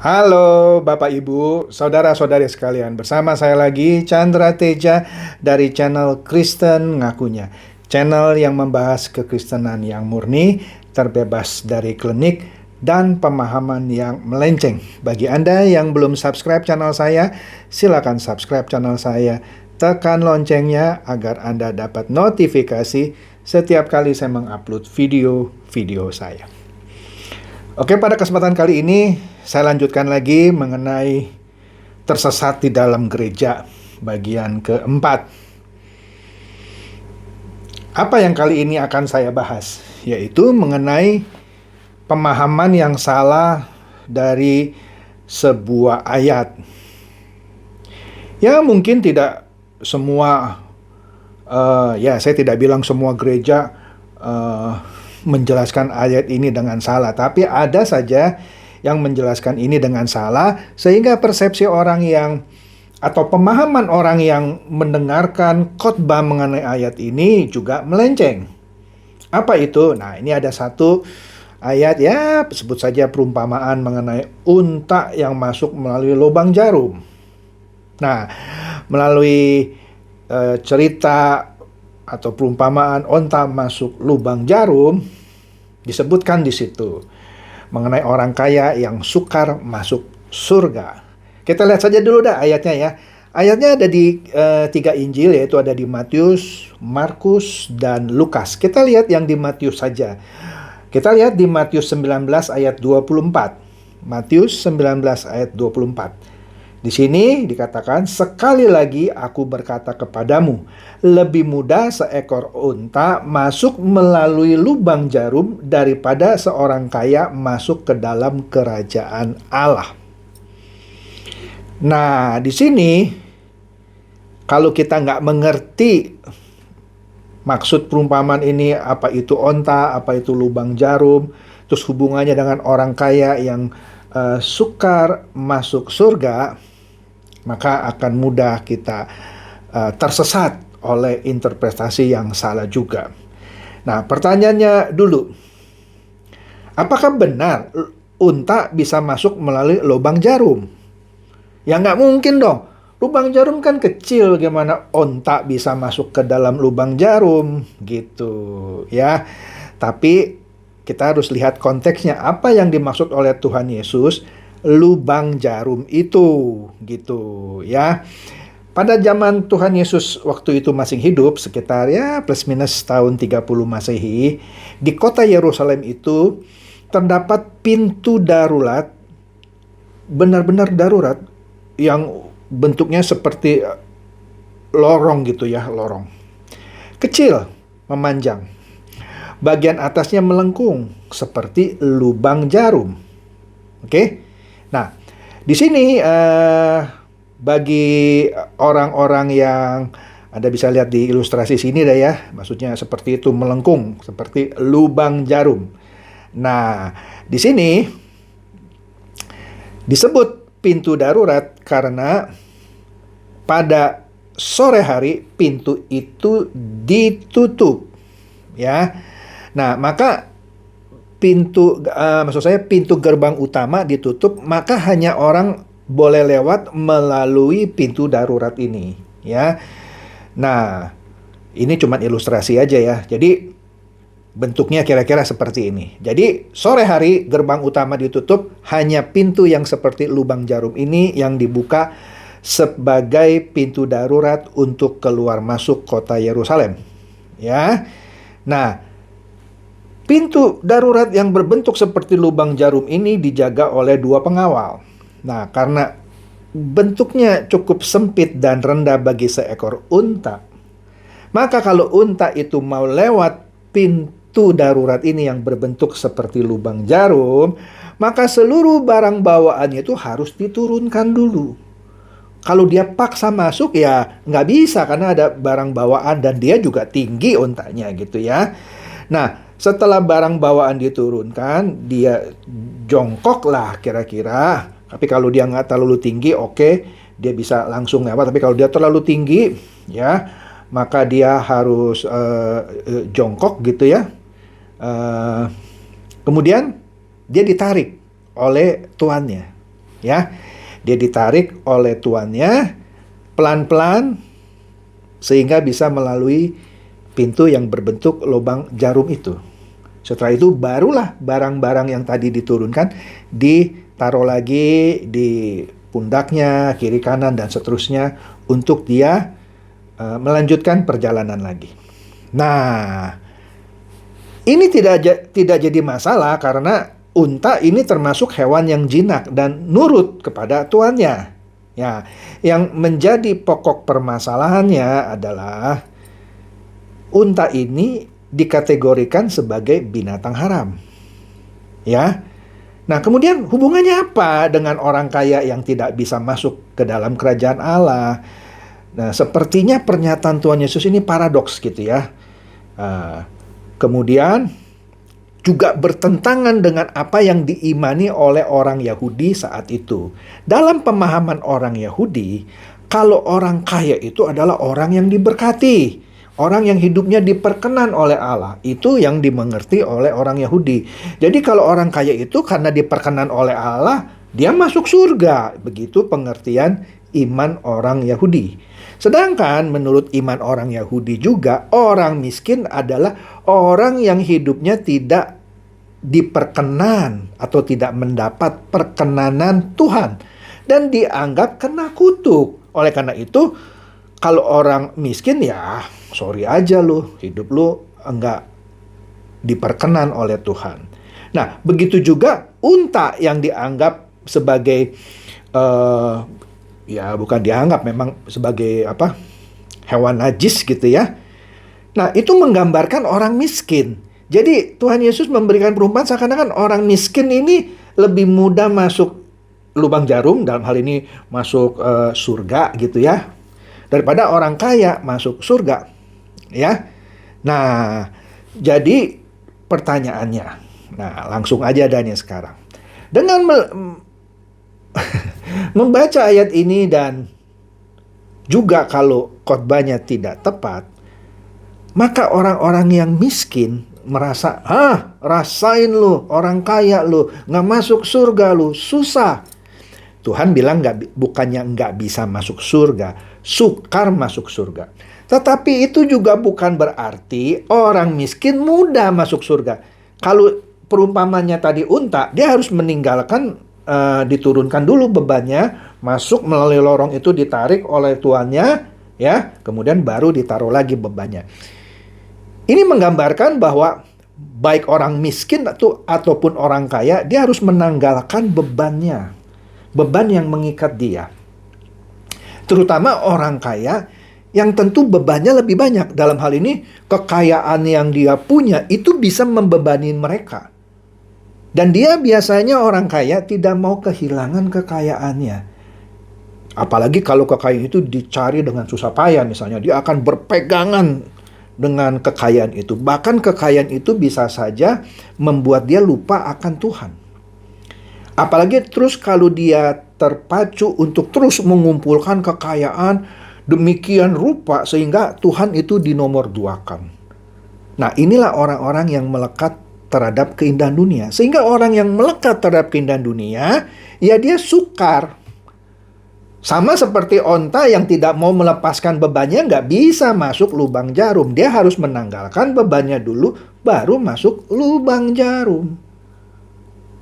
Halo Bapak Ibu, saudara-saudari sekalian. Bersama saya lagi Chandra Teja dari channel Kristen Ngakunya. Channel yang membahas kekristenan yang murni, terbebas dari klinik, dan pemahaman yang melenceng. Bagi Anda yang belum subscribe channel saya, silakan subscribe channel saya. Tekan loncengnya agar Anda dapat notifikasi setiap kali saya mengupload video-video saya. Oke, pada kesempatan kali ini saya lanjutkan lagi mengenai tersesat di dalam gereja bagian keempat. Apa yang kali ini akan saya bahas? Yaitu mengenai pemahaman yang salah dari sebuah ayat. Ya mungkin tidak semua, saya tidak bilang semua gereja menjelaskan ayat ini dengan salah, tapi ada saja yang menjelaskan ini dengan salah, sehingga persepsi orang yang atau pemahaman orang yang mendengarkan khotbah mengenai ayat ini juga melenceng. Apa itu? Nah, ini ada satu ayat, ya sebut saja perumpamaan mengenai unta yang masuk melalui lubang jarum. Nah, melalui cerita atau perumpamaan onta masuk lubang jarum, disebutkan di situ mengenai orang kaya yang sukar masuk surga. Kita lihat saja dulu dah ayatnya ya. Ayatnya ada di 3 Injil, yaitu ada di Matius, Markus, dan Lukas. Kita lihat yang di Matius saja. Kita lihat di Matius 19 ayat 24. Matius 19 ayat 24. Di sini dikatakan, sekali lagi aku berkata kepadamu, lebih mudah seekor unta masuk melalui lubang jarum daripada seorang kaya masuk ke dalam kerajaan Allah. Nah, di sini kalau kita nggak mengerti maksud perumpamaan ini, apa itu onta, apa itu lubang jarum, terus hubungannya dengan orang kaya yang sukar masuk surga, maka akan mudah kita tersesat oleh interpretasi yang salah juga. Nah, pertanyaannya dulu, apakah benar unta bisa masuk melalui lubang jarum? Ya nggak mungkin dong. Lubang jarum kan kecil, gimana onta bisa masuk ke dalam lubang jarum gitu ya. Tapi kita harus lihat konteksnya, apa yang dimaksud oleh Tuhan Yesus lubang jarum itu gitu ya. Pada zaman Tuhan Yesus waktu itu masih hidup, sekitar ya plus minus tahun 30 Masehi, di kota Yerusalem itu terdapat pintu darurat, benar-benar darurat, yang bentuknya seperti lorong gitu ya, lorong kecil memanjang. Bagian atasnya melengkung seperti lubang jarum. Oke? Nah, di sini bagi orang-orang yang Anda bisa lihat di ilustrasi sini dah ya, maksudnya seperti itu, melengkung seperti lubang jarum. Nah, di sini disebut pintu darurat karena pada sore hari pintu itu ditutup, ya. Nah, maka pintu gerbang utama ditutup, maka hanya orang boleh lewat melalui pintu darurat ini, ya. Nah, ini cuma ilustrasi aja ya. Jadi bentuknya kira-kira seperti ini. Jadi sore hari gerbang utama ditutup, hanya pintu yang seperti lubang jarum ini yang dibuka sebagai pintu darurat untuk keluar masuk kota Yerusalem, ya. Nah, pintu darurat yang berbentuk seperti lubang jarum ini dijaga oleh 2 pengawal. Nah, karena bentuknya cukup sempit dan rendah bagi seekor unta, maka kalau unta itu mau lewat pintu darurat ini yang berbentuk seperti lubang jarum, maka seluruh barang bawaannya itu harus diturunkan dulu. Kalau dia paksa masuk ya nggak bisa, karena ada barang bawaan dan dia juga tinggi untanya gitu ya. Nah, setelah barang bawaan diturunkan, dia jongkok lah kira-kira. Tapi kalau dia nggak terlalu tinggi, oke, dia bisa langsung lewat. Tapi kalau dia terlalu tinggi, ya, maka dia harus jongkok gitu ya. Kemudian dia ditarik oleh tuannya. ya. Dia ditarik oleh tuannya pelan-pelan sehingga bisa melalui pintu yang berbentuk lubang jarum itu. Setelah itu barulah barang-barang yang tadi diturunkan ditaruh lagi di pundaknya, kiri kanan dan seterusnya untuk dia melanjutkan perjalanan lagi. Nah, ini tidak jadi masalah karena unta ini termasuk hewan yang jinak dan nurut kepada tuannya. Ya, yang menjadi pokok permasalahannya adalah unta ini dikategorikan sebagai binatang haram. Ya. Nah, kemudian hubungannya apa dengan orang kaya yang tidak bisa masuk ke dalam kerajaan Allah? Nah, sepertinya pernyataan Tuhan Yesus ini paradoks gitu ya. Kemudian juga bertentangan dengan apa yang diimani oleh orang Yahudi saat itu. Dalam pemahaman orang Yahudi, kalau orang kaya itu adalah orang yang diberkati. Orang yang hidupnya diperkenan oleh Allah. Itu yang dimengerti oleh orang Yahudi. Jadi kalau orang kaya itu karena diperkenan oleh Allah, dia masuk surga. Begitu pengertian iman orang Yahudi. Sedangkan menurut iman orang Yahudi juga, orang miskin adalah orang yang hidupnya tidak diperkenan atau tidak mendapat perkenanan Tuhan. Dan dianggap kena kutuk. Oleh karena itu, kalau orang miskin ya sorry aja lu, hidup lu enggak diperkenan oleh Tuhan. Nah, begitu juga unta yang dianggap sebagai ya bukan dianggap, memang sebagai hewan najis gitu ya. Nah, itu menggambarkan orang miskin. Jadi Tuhan Yesus memberikan perumpamaan seakan-akan orang miskin ini lebih mudah masuk lubang jarum, dalam hal ini masuk surga gitu ya, daripada orang kaya masuk surga. Ya. Nah, jadi pertanyaannya. Nah, langsung aja Daniel sekarang. Dengan membaca ayat ini dan juga kalau khotbahnya tidak tepat, maka orang-orang yang miskin merasa, rasain lu, orang kaya lu, nggak masuk surga lu, susah. Tuhan bilang bukannya nggak bisa masuk surga, sukar masuk surga. Tetapi itu juga bukan berarti orang miskin mudah masuk surga. Kalau perumpamannya tadi unta, dia harus meninggalkan, diturunkan dulu bebannya, masuk melalui lorong itu, ditarik oleh tuannya, ya, kemudian baru ditaruh lagi bebannya. Ini menggambarkan bahwa baik orang miskin ataupun orang kaya, dia harus menanggalkan bebannya, beban yang mengikat dia. Terutama orang kaya yang tentu bebannya lebih banyak. Dalam hal ini, kekayaan yang dia punya itu bisa membebani mereka. Dan dia biasanya orang kaya tidak mau kehilangan kekayaannya. Apalagi kalau kekayaan itu dicari dengan susah payah, misalnya dia akan berpegangan dengan kekayaan itu. Bahkan kekayaan itu bisa saja membuat dia lupa akan Tuhan. Apalagi terus kalau dia terpacu untuk terus mengumpulkan kekayaan demikian rupa sehingga Tuhan itu dinomorduakan. Nah, inilah orang-orang yang melekat terhadap keindahan dunia. Sehingga orang yang melekat terhadap keindahan dunia, ya dia sukar. Sama seperti onta yang tidak mau melepaskan bebannya, nggak bisa masuk lubang jarum. Dia harus menanggalkan bebannya dulu, baru masuk lubang jarum.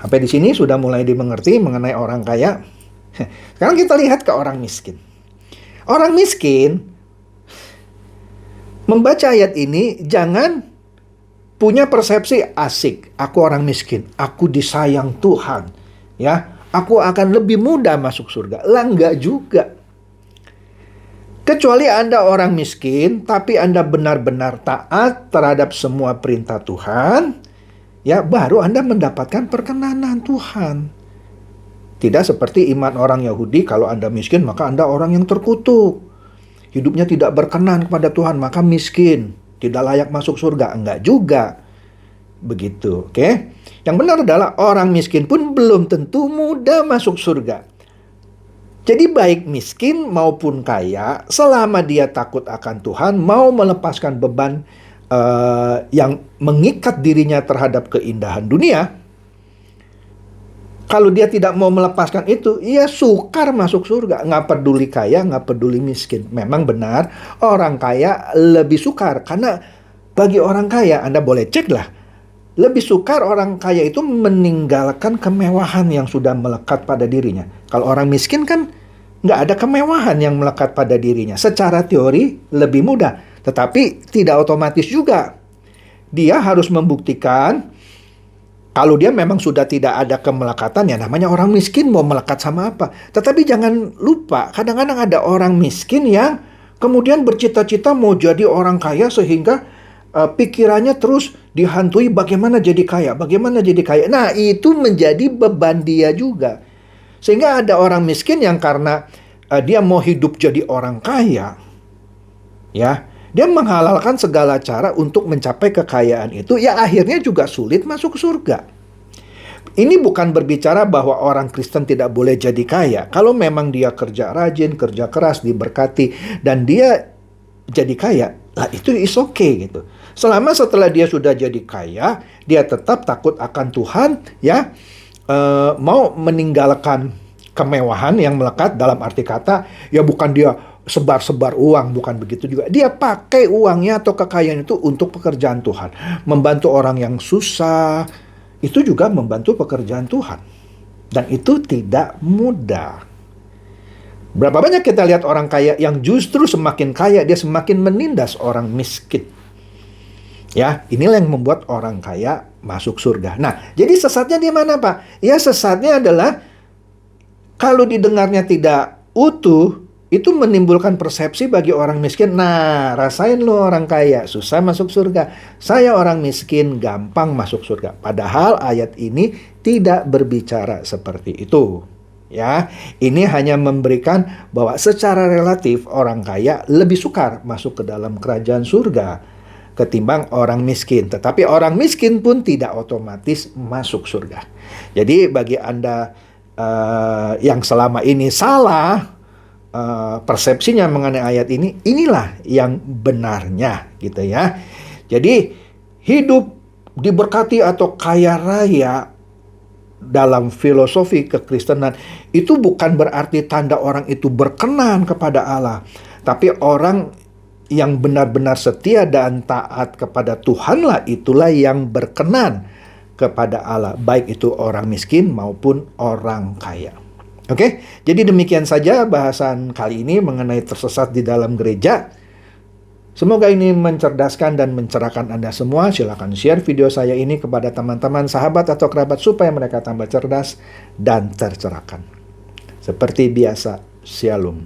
Sampai di sini sudah mulai dimengerti mengenai orang kaya. Sekarang kita lihat ke orang miskin. Orang miskin membaca ayat ini jangan punya persepsi asik. Aku orang miskin, aku disayang Tuhan, ya. Aku akan lebih mudah masuk surga. Lah, enggak juga. Kecuali Anda orang miskin, tapi Anda benar-benar taat terhadap semua perintah Tuhan, ya, baru Anda mendapatkan perkenanan Tuhan. Tidak seperti iman orang Yahudi, kalau Anda miskin maka Anda orang yang terkutuk. Hidupnya tidak berkenan kepada Tuhan, maka miskin. Tidak layak masuk surga. Enggak juga. Begitu, oke? Yang benar adalah orang miskin pun belum tentu mudah masuk surga. Jadi baik miskin maupun kaya, selama dia takut akan Tuhan, mau melepaskan beban yang mengikat dirinya terhadap keindahan dunia, Kalau dia tidak mau melepaskan itu, ia sukar masuk surga. Nggak peduli kaya, nggak peduli miskin. Memang benar, orang kaya lebih sukar. Karena bagi orang kaya, Anda boleh cek lah, lebih sukar orang kaya itu meninggalkan kemewahan yang sudah melekat pada dirinya. Kalau orang miskin kan nggak ada kemewahan yang melekat pada dirinya. Secara teori lebih mudah, tetapi tidak otomatis juga. Dia harus membuktikan kalau dia memang sudah tidak ada kemelekatan, ya namanya orang miskin mau melekat sama apa. Tetapi jangan lupa, kadang-kadang ada orang miskin yang kemudian bercita-cita mau jadi orang kaya sehingga pikirannya terus dihantui bagaimana jadi kaya, bagaimana jadi kaya. Nah, itu menjadi beban dia juga. Sehingga ada orang miskin yang karena dia mau hidup jadi orang kaya, ya, dia menghalalkan segala cara untuk mencapai kekayaan itu, ya akhirnya juga sulit masuk surga. Ini bukan berbicara bahwa orang Kristen tidak boleh jadi kaya. Kalau memang dia kerja rajin, kerja keras, diberkati, dan dia jadi kaya, lah itu is okay gitu. Selama setelah dia sudah jadi kaya, dia tetap takut akan Tuhan, ya, mau meninggalkan kemewahan yang melekat, dalam arti kata, ya bukan dia sebar-sebar uang, bukan begitu juga. Dia pakai uangnya atau kekayaan itu untuk pekerjaan Tuhan. Membantu orang yang susah, itu juga membantu pekerjaan Tuhan. Dan itu tidak mudah. Berapa banyak kita lihat orang kaya yang justru semakin kaya, dia semakin menindas orang miskin. Ya, inilah yang membuat orang kaya masuk surga. Nah, jadi sesatnya di mana, Pak? Ya, sesatnya adalah kalau didengarnya tidak utuh, itu menimbulkan persepsi bagi orang miskin. Nah, rasain lo orang kaya, susah masuk surga. Saya orang miskin, gampang masuk surga. Padahal ayat ini tidak berbicara seperti itu. Ya, ini hanya memberikan bahwa secara relatif orang kaya lebih sukar masuk ke dalam kerajaan surga ketimbang orang miskin. Tetapi orang miskin pun tidak otomatis masuk surga. Jadi bagi Anda yang selama ini salah persepsinya mengenai ayat ini, inilah yang benarnya gitu ya. Jadi hidup diberkati atau kaya raya dalam filosofi kekristenan itu bukan berarti tanda orang itu berkenan kepada Allah, tapi orang yang benar-benar setia dan taat kepada Tuhanlah itulah yang berkenan kepada Allah, baik itu orang miskin maupun orang kaya. Oke, jadi demikian saja bahasan kali ini mengenai tersesat di dalam gereja. Semoga ini mencerdaskan dan mencerahkan Anda semua. Silakan share video saya ini kepada teman-teman, sahabat, atau kerabat supaya mereka tambah cerdas dan tercerahkan. Seperti biasa, Shalom.